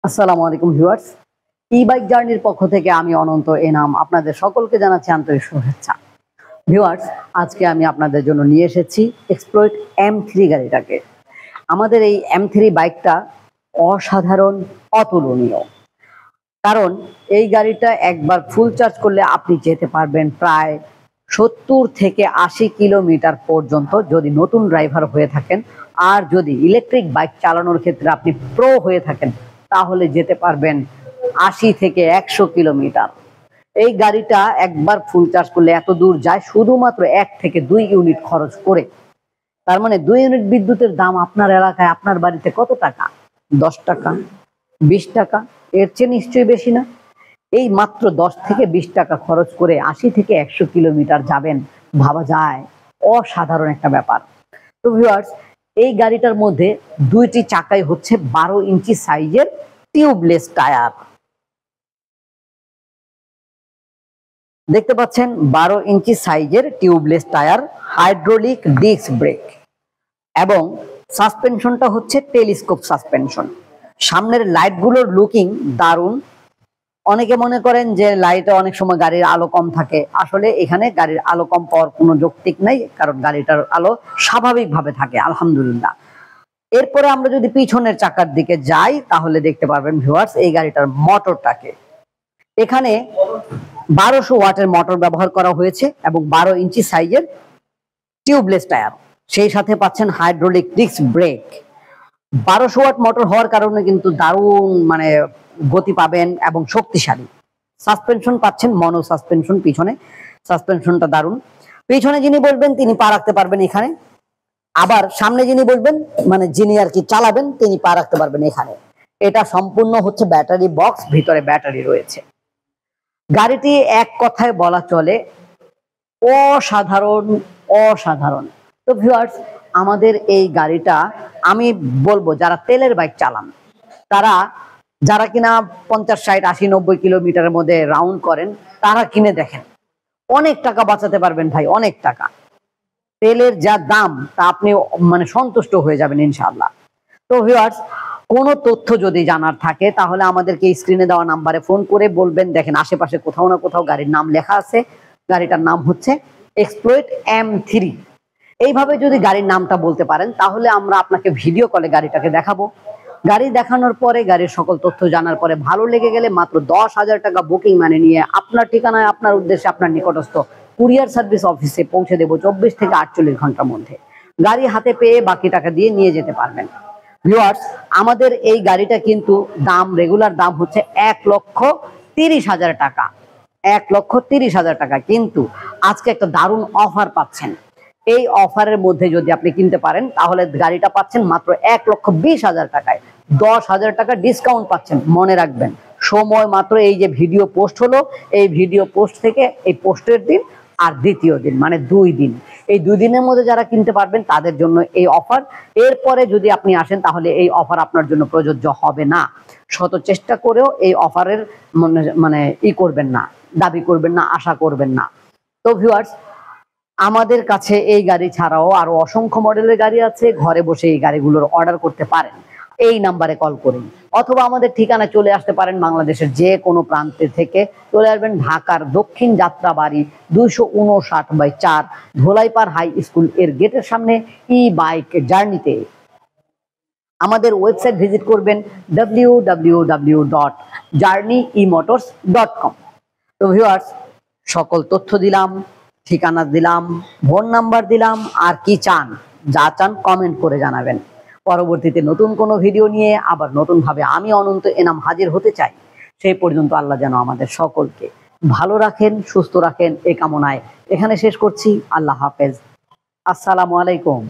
আসসালামু আলাইকুম ভিউয়ার্স, ই বাইক জার্নির পক্ষ থেকে আমি অনন্ত এনাম আপনাদের সকলকে জানাচ্ছি আন্তরিক শুভেচ্ছা। ভিউয়ার্স, আজকে আমি আপনাদের জন্য নিয়ে এসেছি এক্সপ্লয়েট M3 গাড়িটাকে। আমাদের এই M3 বাইকটা অসাধারণ, অতুলনীয়। কারণ এই গাড়িটা একবার ফুল চার্জ করলে আপনি যেতে পারবেন প্রায় 70 থেকে 80 কিলোমিটার পর্যন্ত যদি নতুন ড্রাইভার হয়ে থাকেন। আর যদি ইলেকট্রিক বাইক চালানোর ক্ষেত্রে আপনি প্রো হয়ে থাকেন তাহলে যেতে পারবেন 80 থেকে 100 কিলোমিটার। এই গাড়িটা একবার ফুল চার্জ করলে এত দূর যায় শুধুমাত্র 1 থেকে 2 ইউনিট খরচ করে। তার মানে 2 ইউনিট বিদ্যুতের দাম আপনার এলাকায় আপনার বাড়িতে কত টাকা? 10 টাকা, 20 টাকা, এর চেয়ে নিশ্চয়ই বেশি না। এই মাত্র 10 থেকে 20 টাকা খরচ করে 80 থেকে 100 কিলোমিটার যাবেন, ভাবা যায় অসাধারণ একটা ব্যাপার। তো ভিউয়ার্স, এই গাড়িটার মধ্যে দুইটি চাকাই হচ্ছে 12 ইঞ্চি সাইজের টিউবলেস টায়ার। দেখতে পাচ্ছেন 12 ইঞ্চি সাইজের tubeless tyre, hydraulic disc break এবং সাসপেনশনটা হচ্ছে টেলিস্কোপ সাসপেনশন। সামনের লাইটগুলোর লুকিং দারুণ। অনেকে মনে করেন যে লাইটে অনেক সময় গাড়ির আলো কম থাকে, আসলে এখানে গাড়ির আলো কম পাওয়ার কোনো যৌক্তিক নাই, কারণ গাড়িটার আলো স্বাভাবিকভাবে থাকে আলহামদুলিল্লাহ। এরপরে আমরা যদি পিছনের চাকার দিকে যাই তাহলে দেখতে পারবেন ভিউয়ার্স এই গাড়িটার মোটরটাকে। এখানে 1200 ওয়াটের মোটর ব্যবহার করা হয়েছে এবং 12 ইঞ্চি সাইজের টিউবলেস টায়ার, সেই সাথে পাচ্ছেন hydraulic disc brake. 1200 watt motor হওয়ার কারণে কিন্তু দারুণ গতি পাবেন এবং শক্তিশালী। সাসপেনশন পাচ্ছেন মনো সাসপেনশন, পিছনে সাসপেনশনটা দারুণ। পিছনে যিনি বলবেন তিনি পা রাখতে পারবেন এখানে, আবার সামনে যিনি বলবেন যিনি আর কি চালাবেন তিনি পা রাখতে পারবেন এখানে। এটা সম্পূর্ণ হচ্ছে ব্যাটারি বক্স, ভিতরে ব্যাটারি রয়েছে। গাড়িটি এক কথায় বলা চলে অসাধারণ, অসাধারণ। তো ভিউয়ার্স, আমাদের এই গাড়িটা আমি বলবো যারা তেলের বাইক চালান, তারা যারা কিনা 50, 60, 80, 90 কিলোমিটারের মধ্যে রাউন্ড করেন, তারা কিনে দেখেন, অনেক টাকা বাঁচাতে পারবেন ভাই, অনেক টাকা। তেলের যা দাম তা আপনি সন্তুষ্ট হয়ে যাবেন ইনশাআল্লাহ। তো ভিউয়ার্স, কোনো তথ্য যদি জানার থাকে তাহলে আমাদেরকে স্ক্রিনে দেওয়া নাম্বারে ফোন করে বলবেন। দেখেন আশেপাশে কোথাও না কোথাও গাড়ির নাম লেখা আছে, গাড়িটার নাম হচ্ছে এক্সপ্লয়েট M3। এইভাবে যদি গাড়ির নামটা বলতে পারেন তাহলে আমরা আপনাকে ভিডিও কলে গাড়িটাকে দেখাবো। গাড়ি দেখানোর পরে, গাড়ির সকল তথ্য জানার পরে ভালো লেগে গেলে মাত্র 10,000 টাকা বুকিং মানি নিয়ে আপনার ঠিকানায়, আপনার উদ্দেশ্যে, আপনার নিকটস্থ কুরিয়ার সার্ভিস অফিসে পৌঁছে দেবো 24 থেকে 48 ঘন্টার মধ্যে। গাড়ি হাতে পেয়ে বাকি টাকা দিয়ে নিয়ে যেতে পারবেন। ভিউয়ার্স, আমাদের এই গাড়িটা কিন্তু দাম, রেগুলার দাম হচ্ছে 1,30,000 টাকা, 1,30,000 টাকা। কিন্তু আজকে একটা দারুণ অফার পাচ্ছেন। এই অফারের মধ্যে যদি আপনি কিনতে পারেন তাহলে গাড়িটা পাচ্ছেন মাত্র 1,20,000 টাকায়, 10,000 টাকা ডিসকাউন্ট পাচ্ছেন। মনে রাখবেন, সময় মাত্র এই যে ভিডিও পোস্ট হলো, এই ভিডিও পোস্ট থেকে এই পোস্টের দিন আর দ্বিতীয় দিন, 2 দিন, এই 2 দিনের মধ্যে যারা কিনতে পারবেন তাদের জন্য এই অফার। এরপরে যদি আপনি আসেন তাহলে এই অফার আপনার জন্য প্রযোজ্য হবে না। শত চেষ্টা করেও এই অফারের করবেন না, দাবি করবেন না, আশা করবেন না। তো ভিউয়ার্স, আমাদের কাছে এই গাড়ি ছাড়াও আরো অসংখ্য মডেলের গাড়ি আছে। ঘরে বসে এই গাড়িগুলোর অর্ডার করতে পারেন এই নাম্বারে কল করুন, অথবা আমাদের ঠিকানা চলে আসতে পারেন বাংলাদেশের যে কোনো প্রান্তে থেকে। চলে আসবেন ঢাকার দক্ষিণ যাত্রাবাড়ি 259/4 ধোলাইপাড় হাই স্কুল এর গেটের সামনে ই বাইক জার্নিতে। আমাদের ওয়েবসাইট ভিজিট করবেন www.journeymotors.com। তো ভিউয়ার্স, সকল তথ্য দিলাম, ঠিকানা দিলাম, ফোন নাম্বার দিলাম, আর কি চান, যা চান কমেন্ট করে জানাবেন। পরবর্তীতে নতুন কোনো ভিডিও নিয়ে আবার নতুন ভাবে আমি অনন্ত এনাম হাজির হতে চাই। সেই পর্যন্ত আল্লাহ যেন আমাদের সকলকে ভালো রাখেন, সুস্থ রাখেন, এই কামনায় এখানে শেষ করছি। আল্লাহ হাফেজ, আসসালামু আলাইকুম।